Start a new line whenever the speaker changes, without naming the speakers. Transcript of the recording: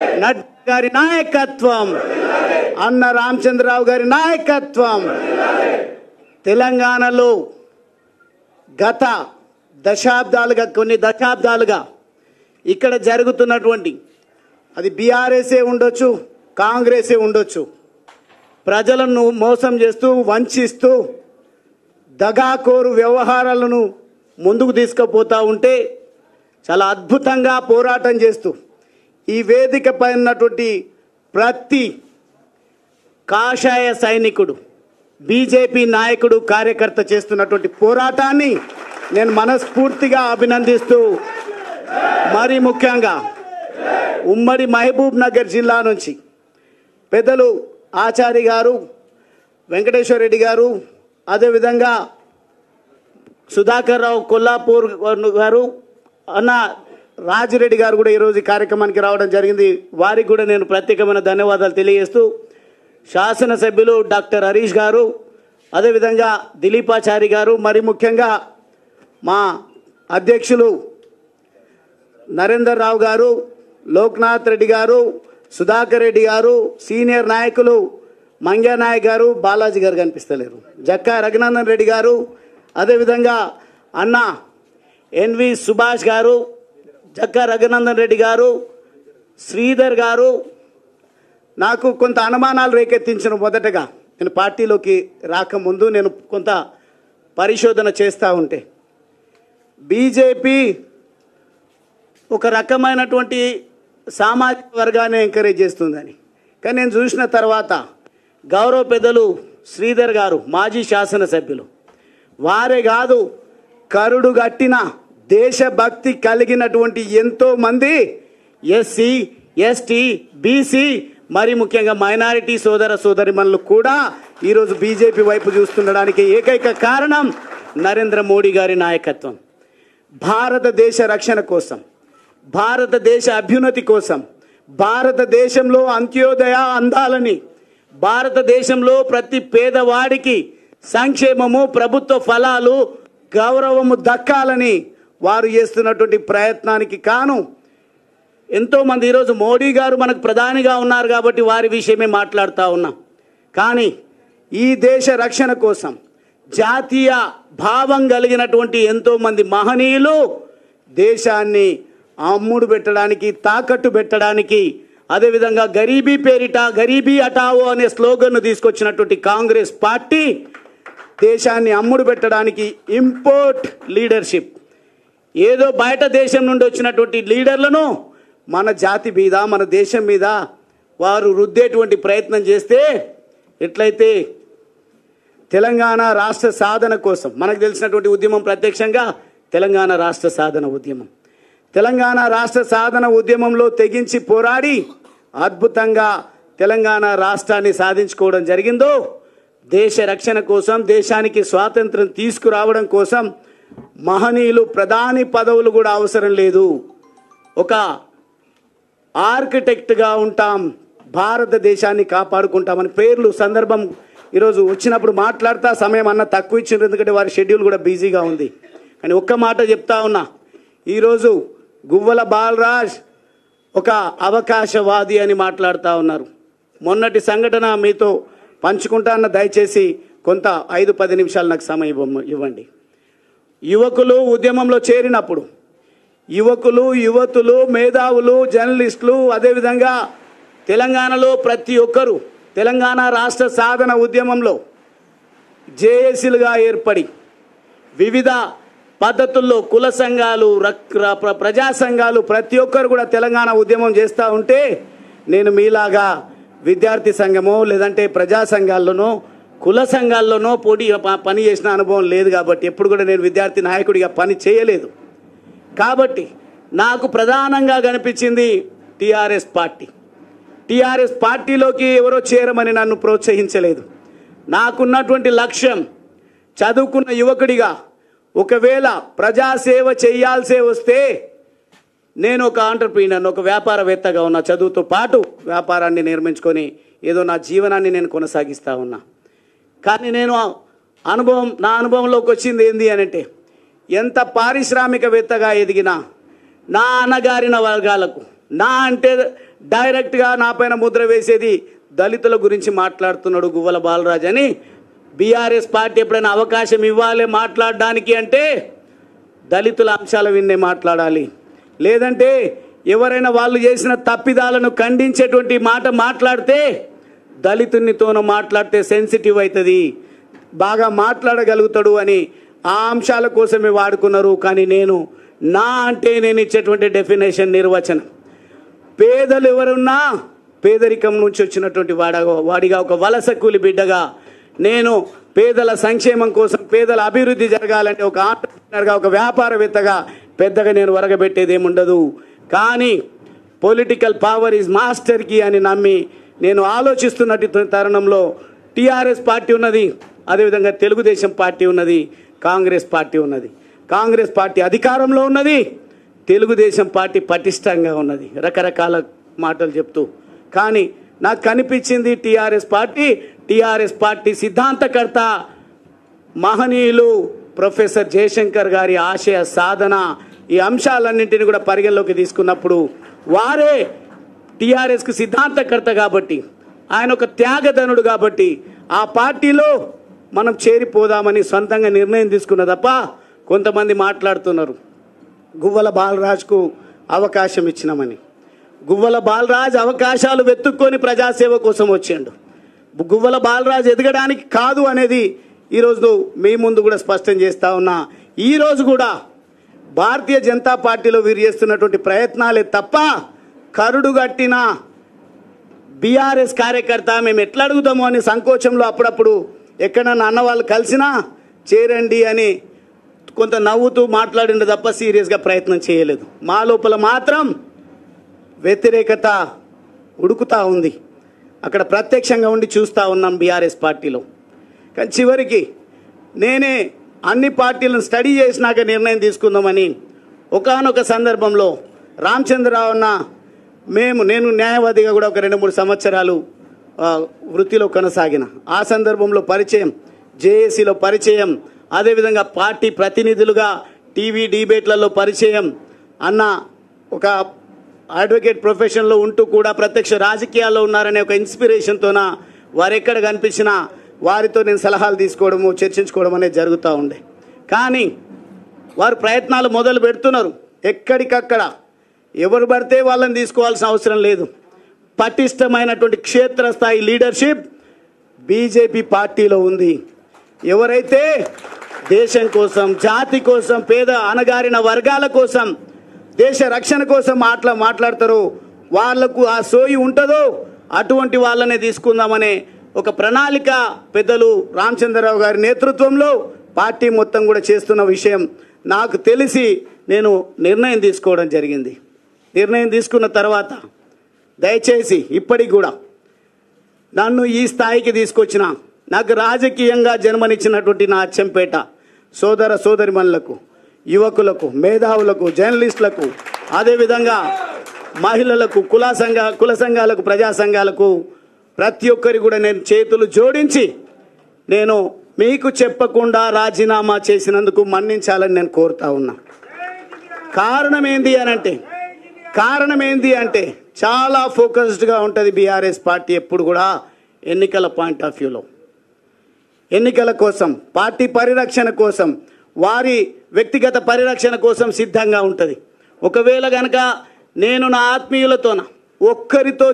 నడ్డా గారి నాయకత్వం, అన్న రామచంద్రరావు గారి నాయకత్వం తెలంగాణలో గత కొన్ని దశాబ్దాలుగా ఇక్కడ జరుగుతున్నటువంటి అది బీఆర్ఎస్ఏ ఉండొచ్చు, కాంగ్రెసే ఉండొచ్చు, ప్రజలను మోసం చేస్తూ వంచిస్తూ దగాకోరు వ్యవహారాలను ముందుకు తీసుకుపోతూ ఉంటే చాలా అద్భుతంగా పోరాటం చేస్తూ ఈ వేదిక పైన ఉన్నటువంటి ప్రతి కాషాయ సైనికుడు, బీజేపీ నాయకుడు, కార్యకర్త చేస్తున్నటువంటి పోరాటాన్ని నేను మనస్ఫూర్తిగా అభినందిస్తూ, మరి ముఖ్యంగా ఉమ్మడి మహబూబ్ నగర్ జిల్లా నుంచి పెద్దలు ఆచారి గారు, వెంకటేశ్వర రెడ్డి గారు, అదేవిధంగా సుధాకర్ రావు కొల్లాపూర్ గారు, అన్న రాజిరెడ్డి గారు కూడా ఈరోజు ఈ కార్యక్రమానికి రావడం జరిగింది. వారికి కూడా నేను ప్రత్యేకమైన ధన్యవాదాలు తెలియజేస్తూ, శాసనసభ్యులు డాక్టర్ హరీష్ గారు, అదేవిధంగా దిలీపాచారి గారు, మరి ముఖ్యంగా మా అధ్యక్షులు నరేందర్ రావు గారు, లోక్నాథ్ రెడ్డి గారు, సుధాకర్ రెడ్డి గారు, సీనియర్ నాయకులు మంగ్యా నాయక్ గారు, బాలాజీ గారు కనిపిస్తలేరు, జక్కా రఘునందన్ రెడ్డి గారు, అదేవిధంగా అన్న ఎన్వి సుభాష్ గారు, జక్కా రఘునందన్ రెడ్డి గారు, శ్రీధర్ గారు. నాకు కొంత అనుమానాలు రేకెత్తించిన మొదటగా నేను పార్టీలోకి రాకముందు నేను కొంత పరిశోధన చేస్తూ ఉంటే బీజేపీ ఒక రకమైనటువంటి సామాజిక వర్గాన్ని ఎంకరేజ్ చేస్తుందని, కానీ నేను చూసిన తర్వాత గౌరవ పెద్దలు శ్రీధర్ గారు, మాజీ శాసనసభ్యులు, వారే కాదు కరుడు గట్టిన దేశభక్తి కలిగినటువంటి ఎంతోమంది ఎస్సీ, ఎస్టీ, బీసీ, మరి ముఖ్యంగా మైనారిటీ సోదర సోదరిమణులు కూడా ఈరోజు బీజేపీ వైపు చూస్తుండడానికి ఏకైక కారణం నరేంద్ర మోడీ గారి నాయకత్వం. భారతదేశ రక్షణ కోసం, భారతదేశ అభ్యున్నతి కోసం, భారతదేశంలో అంత్యోదయ అందాలని, భారతదేశంలో ప్రతి పేదవాడికి సంక్షేమము, ప్రభుత్వ ఫలాలు, గౌరవము దక్కాలని వారు చేస్తున్నటువంటి ప్రయత్నానికి కాను ఎంతోమంది ఈరోజు మోడీ గారు మనకు ప్రధానిగా ఉన్నారు కాబట్టి వారి విషయమే మాట్లాడుతూ ఉన్నాం. కానీ ఈ దేశ రక్షణ కోసం జాతీయ భావం కలిగినటువంటి ఎంతోమంది మహనీయులు దేశాన్ని అమ్ముడు పెట్టడానికి, తాకట్టు పెట్టడానికి, అదేవిధంగా గరీబీ పేరిట గరీబీ హటావో అనే స్లోగన్ను తీసుకొచ్చినటువంటి కాంగ్రెస్ పార్టీ దేశాన్ని అమ్ముడు పెట్టడానికి ఇంపోర్ట్ లీడర్షిప్, ఏదో బయట దేశం నుండి వచ్చినటువంటి లీడర్లను మన జాతి మీద, మన దేశం మీద వారు రుద్దేటువంటి ప్రయత్నం చేస్తే ఎట్లయితే తెలంగాణ రాష్ట్ర సాధన కోసం మనకు తెలిసినటువంటి ఉద్యమం ప్రత్యక్షంగా తెలంగాణ రాష్ట్ర సాధన ఉద్యమం, తెలంగాణ రాష్ట్ర సాధన ఉద్యమంలో తెగించి పోరాడి అద్భుతంగా తెలంగాణ రాష్ట్రాన్ని సాధించుకోవడం జరిగిందో, దేశ రక్షణ కోసం, దేశానికి స్వాతంత్రం తీసుకురావడం కోసం మహనీయులు ప్రధాని పదవులు కూడా అవసరం లేదు, ఒక ఆర్కిటెక్ట్గా ఉంటాం, భారతదేశాన్ని కాపాడుకుంటామని పేర్లు సందర్భం ఈరోజు వచ్చినప్పుడు మాట్లాడుతా సమయం అన్న తక్కువ ఇచ్చిండ్రు, ఎందుకంటే వారి షెడ్యూల్ కూడా బిజీగా ఉంది. కానీ ఒక్క మాట చెప్తా ఉన్నా, ఈరోజు గువ్వల బాలరాజ్ ఒక అవకాశవాది అని మాట్లాడుతూ ఉన్నారు. మొన్నటి సంఘటన మీతో పంచుకుంటా అన్న, దయచేసి కొంత 5-10 నిమిషాలు నాకు సమయం ఇవ్వండి. యువకులు ఉద్యమంలో చేరినప్పుడు యువకులు, యువతులు, మేధావులు, జర్నలిస్టులు, అదేవిధంగా తెలంగాణలో ప్రతి ఒక్కరూ తెలంగాణ రాష్ట్ర సాధన ఉద్యమంలో జేఏసీలుగా ఏర్పడి వివిధ పద్ధతుల్లో కుల సంఘాలు, ప్రజా సంఘాలు ప్రతి ఒక్కరు కూడా తెలంగాణ ఉద్యమం చేస్తూ ఉంటే నేను మీలాగా విద్యార్థి సంఘమో లేదంటే ప్రజా సంఘాల్లోనో కుల సంఘాల్లోనో పని చేసిన అనుభవం లేదు కాబట్టి ఎప్పుడు కూడా నేను విద్యార్థి నాయకుడిగా పని చేయలేదు. కాబట్టి నాకు ప్రధానంగా కనిపించింది టీఆర్ఎస్ పార్టీ. టీఆర్ఎస్ పార్టీలోకి ఎవరో చేరమని నన్ను ప్రోత్సహించలేదు. నాకున్నటువంటి లక్ష్యం చదువుకున్న యువకుడిగా ఒకవేళ ప్రజాసేవ చేయాల్సే వస్తే నేను ఒక ఆంటర్ప్రీనర్, ఒక వ్యాపారవేత్తగా ఉన్నా, చదువుతో పాటు వ్యాపారాన్ని నిర్మించుకొని ఏదో నా జీవనాన్ని నేను కొనసాగిస్తూ ఉన్నా. కానీ నేను నా అనుభవంలోకి వచ్చింది ఏంది అని అంటే, ఎంత పారిశ్రామికవేత్తగా ఎదిగినా నా అణగారిన వర్గాలకు, నా అంటే డైరెక్ట్గా నా పైన ముద్ర వేసేది దళితుల గురించి మాట్లాడుతున్నాడు గువ్వల బాలరాజ్ అని. బీఆర్ఎస్ పార్టీ ఎప్పుడైనా అవకాశం ఇవ్వాలి మాట్లాడడానికి అంటే దళితుల అంశాల విన్నే మాట్లాడాలి. లేదంటే ఎవరైనా వాళ్ళు చేసిన తప్పిదాలను ఖండించేటువంటి మాట మాట్లాడితే దళితునితోనూ మాట్లాడితే సెన్సిటివ్ అవుతుంది, బాగా మాట్లాడగలుగుతాడు అని ఆ అంశాల కోసమే వాడుకున్నారు. కానీ నా అంటే నేను ఇచ్చేటువంటి డెఫినేషన్ నిర్వచనం, పేదలు ఎవరున్నా పేదరికం నుంచి వచ్చినటువంటి వాడిగా ఒక వలస కూలి బిడ్డగా నేను పేదల సంక్షేమం కోసం, పేదల అభివృద్ధి జరగాలంటే ఒక ఆంటర్‌ప్రెన్యూర్‌గా, ఒక వ్యాపారవేత్తగా పెద్దగా నేను వరగబెట్టేది ఏముండదు. కానీ political power is master key అని నమ్మి నేను ఆలోచిస్తున్నట్టు తరుణంలో టీఆర్ఎస్ పార్టీ ఉన్నది, అదేవిధంగా తెలుగుదేశం పార్టీ ఉన్నది, కాంగ్రెస్ పార్టీ ఉన్నది. కాంగ్రెస్ పార్టీ అధికారంలో ఉన్నది, తెలుగుదేశం పార్టీ పటిష్టంగా ఉన్నది, రకరకాల మాటలు చెప్తూ. కానీ నాకు కనిపించింది టీఆర్ఎస్ పార్టీ సిద్ధాంతకర్త మహనీయులు ప్రొఫెసర్ జయశంకర్ గారి ఆశయ సాధన, ఈ అంశాలన్నింటినీ కూడా పరిగణలోకి తీసుకున్నప్పుడు వారే టీఆర్ఎస్కి సిద్ధాంతకర్త కాబట్టి, ఆయన ఒక త్యాగధనుడు కాబట్టి ఆ పార్టీలో మనం చేరిపోదామని సొంతంగా నిర్ణయం తీసుకున్న తప్ప కొంతమంది మాట్లాడుతున్నారు గువ్వల బాలరాజ్కు అవకాశం ఇచ్చినామని. గువ్వల బాలరాజ్ అవకాశాలు వెతుక్కొని ప్రజాసేవ కోసం వచ్చిండు. గువ్వల బాలరాజ్ ఎదగడానికి కాదు అనేది ఈరోజు మీ ముందు కూడా స్పష్టం చేస్తా ఉన్నా. ఈరోజు కూడా భారతీయ జనతా పార్టీలో వీరు చేస్తున్నటువంటి ప్రయత్నాలే తప్ప కరుడుగట్టిన బీఆర్ఎస్ కార్యకర్త మేము ఎట్లా అడుగుతామో అని సంకోచంలో అప్పుడప్పుడు ఎక్కడన్నా అన్న వాళ్ళు కలిసినా చేరండి అని కొంత నవ్వుతూ మాట్లాడిండు తప్ప సీరియస్గా ప్రయత్నం చేయలేదు. మా లోపల మాత్రం వ్యతిరేకత ఉడుకుతూ ఉంది. అక్కడ ప్రత్యక్షంగా ఉండి చూస్తూ ఉన్నాం బీఆర్ఎస్ పార్టీలో. కానీ చివరికి నేనే అన్ని పార్టీలను స్టడీ చేసినాక నిర్ణయం తీసుకుందామని ఒకానొక సందర్భంలో రామచంద్రరావు అన్న నేను న్యాయవాదిగా కూడా ఒక 2-3 సంవత్సరాలు వృత్తిలో కొనసాగిన. ఆ సందర్భంలో పరిచయం, జేఏసీలో పరిచయం, అదేవిధంగా పార్టీ ప్రతినిధులుగా టీవీ డిబేట్లలో పరిచయం. అన్న ఒక అడ్వకేట్ ప్రొఫెషన్లో ఉంటూ కూడా ప్రత్యక్ష రాజకీయాల్లో ఉన్నారనే ఒక ఇన్స్పిరేషన్తోన వారు ఎక్కడ కనిపించినా వారితో నేను సలహాలు తీసుకోవడము, చర్చించుకోవడం అనేది జరుగుతూ ఉండే. కానీ వారు ప్రయత్నాలు మొదలు పెడుతున్నారు. ఎక్కడికక్కడ ఎవరు పడితే వాళ్ళని తీసుకోవాల్సిన అవసరం లేదు. పటిష్టమైనటువంటి క్షేత్రస్థాయి లీడర్షిప్ బీజేపీ పార్టీలో ఉంది. ఎవరైతే దేశం కోసం, జాతి కోసం, పేద అణగారిన వర్గాల కోసం, దేశ రక్షణ కోసం మాట్లాడతారో వాళ్లకు ఆ సోయి ఉంటుందో అటువంటి వాళ్ళనే తీసుకుందామనే ఒక ప్రణాళిక పెద్దలు రామచంద్రరావు గారి నేతృత్వంలో పార్టీ మొత్తం కూడా చేస్తున్న విషయం నాకు తెలిసి నేను నిర్ణయం తీసుకోవడం జరిగింది. నిర్ణయం తీసుకున్న తర్వాత దయచేసి ఇప్పటికి కూడా నన్ను ఈ స్థాయికి తీసుకొచ్చిన, నాకు రాజకీయంగా జన్మనిచ్చినటువంటి నా అచ్చంపేట సోదర సోదరిమణులకు, యువకులకు, మేధావులకు, జర్నలిస్టులకు, అదేవిధంగా మహిళలకు, కుల సంఘాలకు, ప్రజా సంఘాలకు ప్రతి ఒక్కరి కూడా నేను చేతులు జోడించి నేను మీకు చెప్పకుండా రాజీనామా చేసినందుకు మన్నించాలని నేను కోరుతా ఉన్నా. కారణం ఏంది అంటే చాలా ఫోకస్డ్గా ఉంటుంది బీఆర్ఎస్ పార్టీ ఎప్పుడు కూడా ఎన్నికల పాయింట్ ఆఫ్ వ్యూలో. ఎన్నికల కోసం, పార్టీ పరిరక్షణ కోసం, వారి వ్యక్తిగత పరిరక్షణ కోసం సిద్ధంగా ఉంటుంది. ఒకవేళ కనుక నేను నా ఆత్మీయులతోన ఒక్కరితో